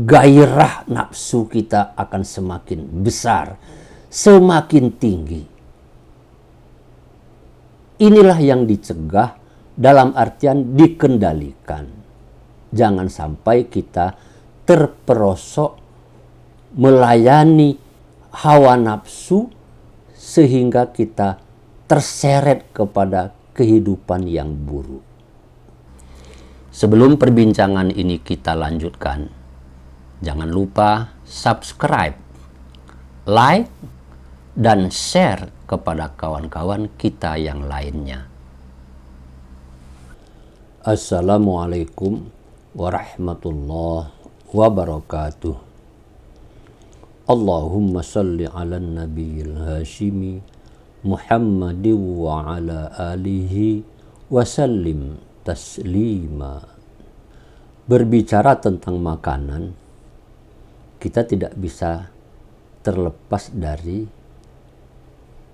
gairah nafsu kita akan semakin besar, semakin tinggi. Inilah yang dicegah dalam artian dikendalikan. Jangan sampai kita terperosok melayani hawa nafsu sehingga kita terseret kepada kehidupan yang buruk. Sebelum perbincangan ini kita lanjutkan, jangan lupa subscribe, like, dan share kepada kawan-kawan kita yang lainnya. Assalamualaikum warahmatullahi wabarakatuh. Allahumma salli ala nabiyil hashimi Muhammadin wa ala alihi wasallim taslima. Berbicara tentang makanan, kita tidak bisa terlepas dari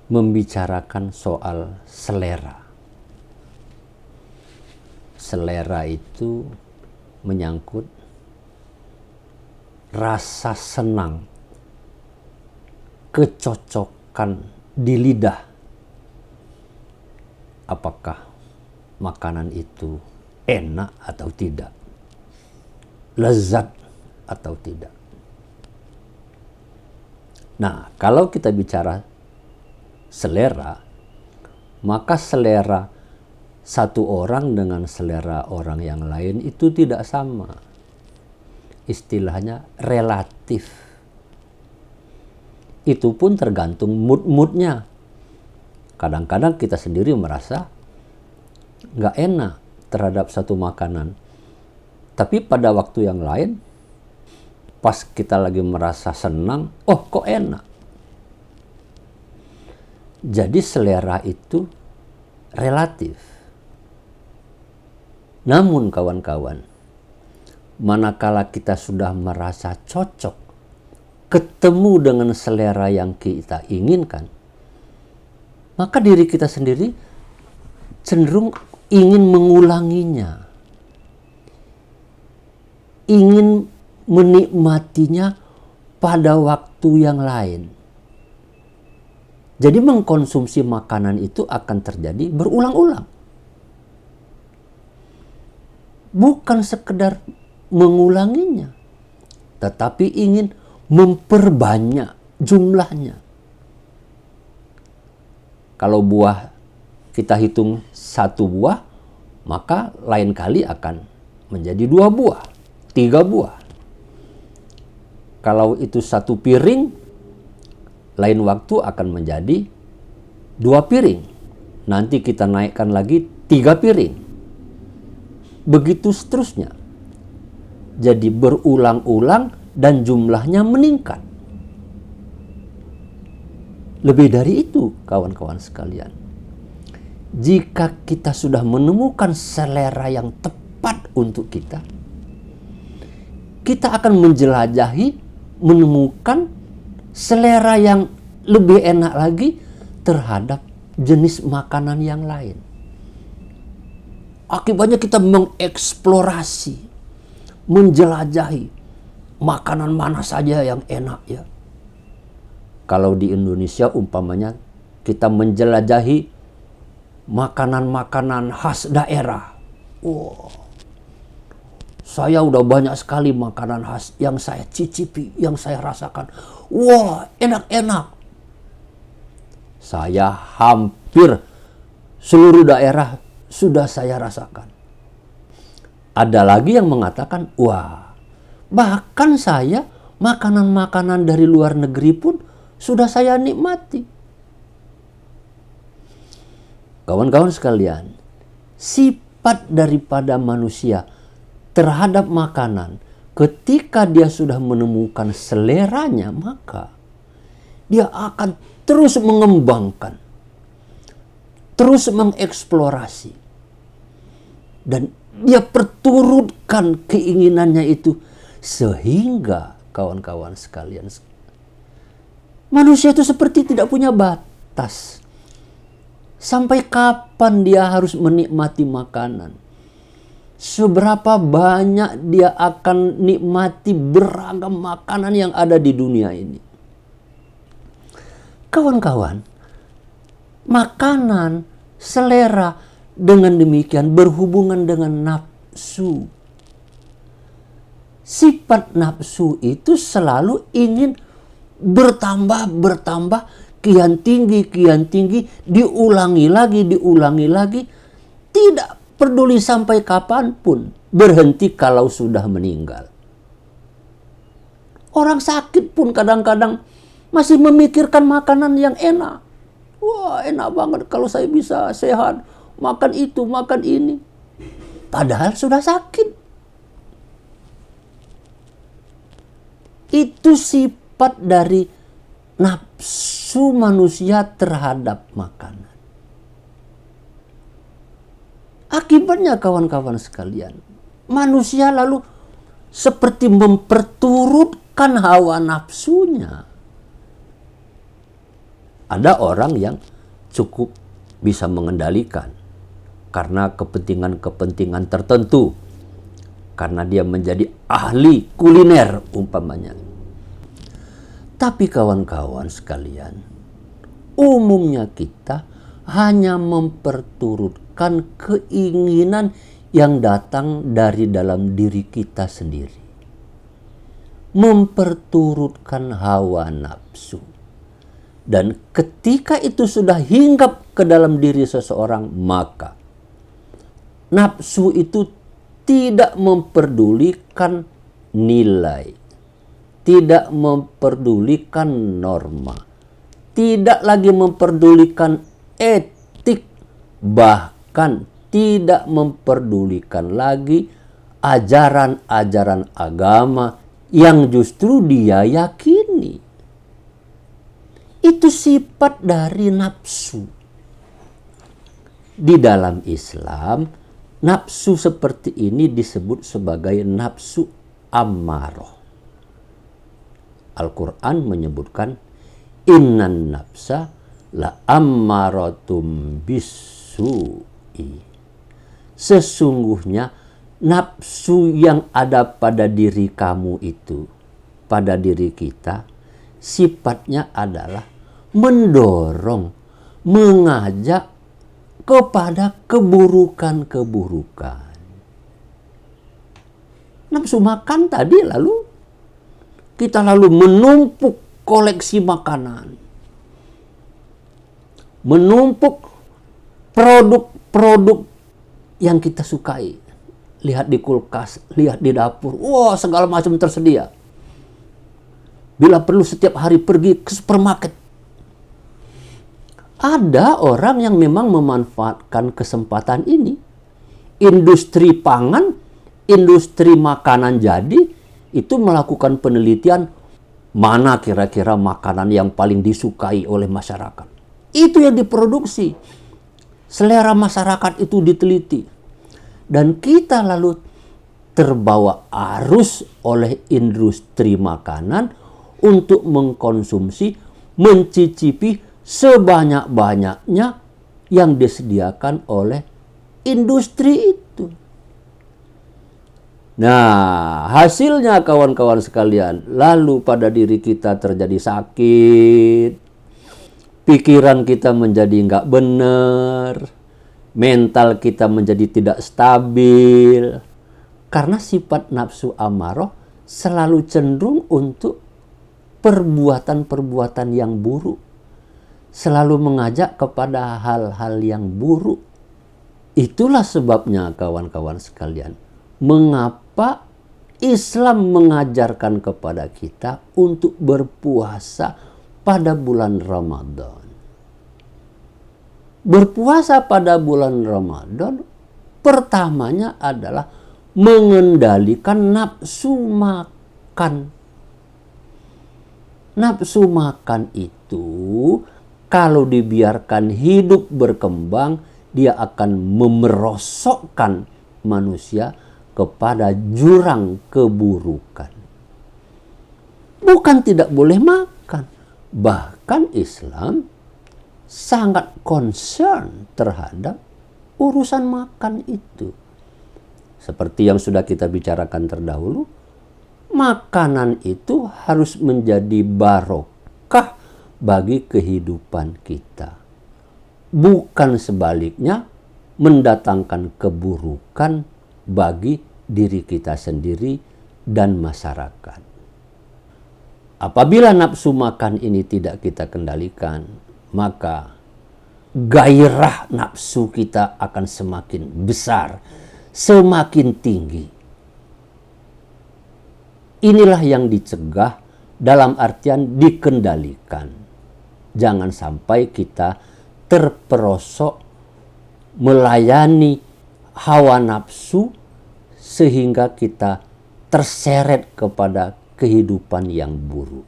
membicarakan soal selera. Selera itu menyangkut rasa senang, kecocokan di lidah. Apakah makanan itu enak atau tidak, lezat atau tidak. Nah, kalau kita bicara selera, maka selera satu orang dengan selera orang yang lain itu tidak sama. Istilahnya relatif. Itu pun tergantung mood-moodnya. Kadang-kadang kita sendiri merasa nggak enak terhadap satu makanan. Tapi pada waktu yang lain, pas kita lagi merasa senang, oh kok enak. Jadi selera itu relatif. Namun kawan-kawan, manakala kita sudah merasa cocok, ketemu dengan selera yang kita inginkan, maka diri kita sendiri cenderung ingin mengulanginya, ingin menikmatinya pada waktu yang lain. Jadi mengkonsumsi makanan itu akan terjadi berulang-ulang. Bukan sekedar mengulanginya, tetapi ingin memperbanyak jumlahnya. Kalau buah kita hitung satu buah, maka lain kali akan menjadi 2 buah, 3 buah. Kalau itu 1 piring, lain waktu akan menjadi 2 piring. Nanti kita naikkan lagi 3 piring. Begitu seterusnya. Jadi berulang-ulang dan jumlahnya meningkat. Lebih dari itu, kawan-kawan sekalian. Jika kita sudah menemukan selera yang tepat untuk kita, kita akan menjelajahi, menemukan selera yang lebih enak lagi terhadap jenis makanan yang lain. Akibatnya kita mengeksplorasi, menjelajahi makanan mana saja yang enak ya. Kalau di Indonesia umpamanya kita menjelajahi makanan-makanan khas daerah. Wow. Saya udah banyak sekali makanan khas yang saya cicipi, yang saya rasakan. Wah, enak-enak. Saya hampir seluruh daerah sudah saya rasakan. Ada lagi yang mengatakan, wah, bahkan saya makanan-makanan dari luar negeri pun sudah saya nikmati. Kawan-kawan sekalian, sifat daripada manusia terhadap makanan, ketika dia sudah menemukan seleranya, maka dia akan terus mengembangkan, terus mengeksplorasi. Dan dia perturutkan keinginannya itu sehingga kawan-kawan sekalian, manusia itu seperti tidak punya batas. Sampai kapan dia harus menikmati makanan? seberapa banyak dia akan nikmati beragam makanan yang ada di dunia ini. Kawan-kawan, makanan, selera, dengan demikian berhubungan dengan nafsu. Sifat nafsu itu selalu ingin bertambah, kian tinggi, diulangi lagi, tidak peduli sampai kapanpun, berhenti kalau sudah meninggal. Orang sakit pun kadang-kadang masih memikirkan makanan yang enak. Wah, enak banget kalau saya bisa sehat, makan itu, makan ini. Padahal sudah sakit. Itu sifat dari nafsu manusia terhadap makanan. Akibatnya kawan-kawan sekalian, manusia lalu seperti memperturutkan hawa nafsunya. Ada orang yang cukup bisa mengendalikan karena kepentingan-kepentingan tertentu. Karena dia menjadi ahli kuliner umpamanya. Tapi kawan-kawan sekalian, umumnya kita hanya memperturutkan keinginan yang datang dari dalam diri kita sendiri. Memperturutkan hawa nafsu. Dan ketika itu sudah hinggap ke dalam diri seseorang, maka nafsu itu tidak memperdulikan nilai, tidak memperdulikan norma, tidak lagi memperdulikan etik, bahkan tidak memperdulikan lagi ajaran-ajaran agama yang justru dia yakini. Itu sifat dari nafsu. Di dalam Islam, nafsu seperti ini disebut sebagai nafsu ammaroh. Al-Quran menyebutkan innan nafsa la ammaratum bisu'i. Sesungguhnya nafsu yang ada pada diri kamu itu, pada diri kita, sifatnya adalah mendorong, mengajak kepada keburukan-keburukan. Nafsu makan tadi lalu kita menumpuk koleksi makanan. Menumpuk produk-produk yang kita sukai. Lihat di kulkas, lihat di dapur. Wah, segala macam tersedia. Bila perlu setiap hari pergi ke supermarket. Ada orang yang memang memanfaatkan kesempatan ini. Industri pangan, industri makanan jadi, itu melakukan penelitian mana kira-kira makanan yang paling disukai oleh masyarakat. Itu yang diproduksi. Selera masyarakat itu diteliti. Dan kita lalu terbawa arus oleh industri makanan untuk mengkonsumsi, mencicipi sebanyak-banyaknya yang disediakan oleh industri itu. Nah, hasilnya kawan-kawan sekalian, lalu pada diri kita terjadi sakit, pikiran kita menjadi nggak benar, mental kita menjadi tidak stabil, karena sifat nafsu amarah selalu cenderung untuk perbuatan-perbuatan yang buruk, selalu mengajak kepada hal-hal yang buruk. Itulah sebabnya kawan-kawan sekalian, mengapa Islam mengajarkan kepada kita untuk berpuasa pada bulan Ramadan. Berpuasa pada bulan Ramadan pertamanya adalah mengendalikan nafsu makan. Nafsu makan itu kalau dibiarkan hidup berkembang, dia akan memerosokkan manusia kepada jurang keburukan. Bukan tidak boleh makan. Bahkan Islam sangat concern terhadap urusan makan itu. Seperti yang sudah kita bicarakan terdahulu, makanan itu harus menjadi barokah bagi kehidupan kita. Bukan sebaliknya mendatangkan keburukan bagi diri kita sendiri dan masyarakat. Apabila nafsu makan ini tidak kita kendalikan, maka gairah nafsu kita akan semakin besar, semakin tinggi. Inilah yang dicegah dalam artian dikendalikan. Jangan sampai kita terperosok melayani hawa nafsu sehingga kita terseret kepada kehidupan yang buruk.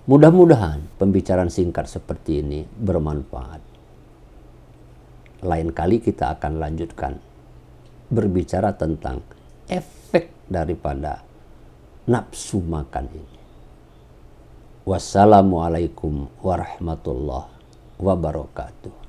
Mudah-mudahan pembicaraan singkat seperti ini bermanfaat. Lain kali kita akan lanjutkan berbicara tentang efek daripada nafsu makan ini. Wassalamualaikum warahmatullahi wabarakatuh.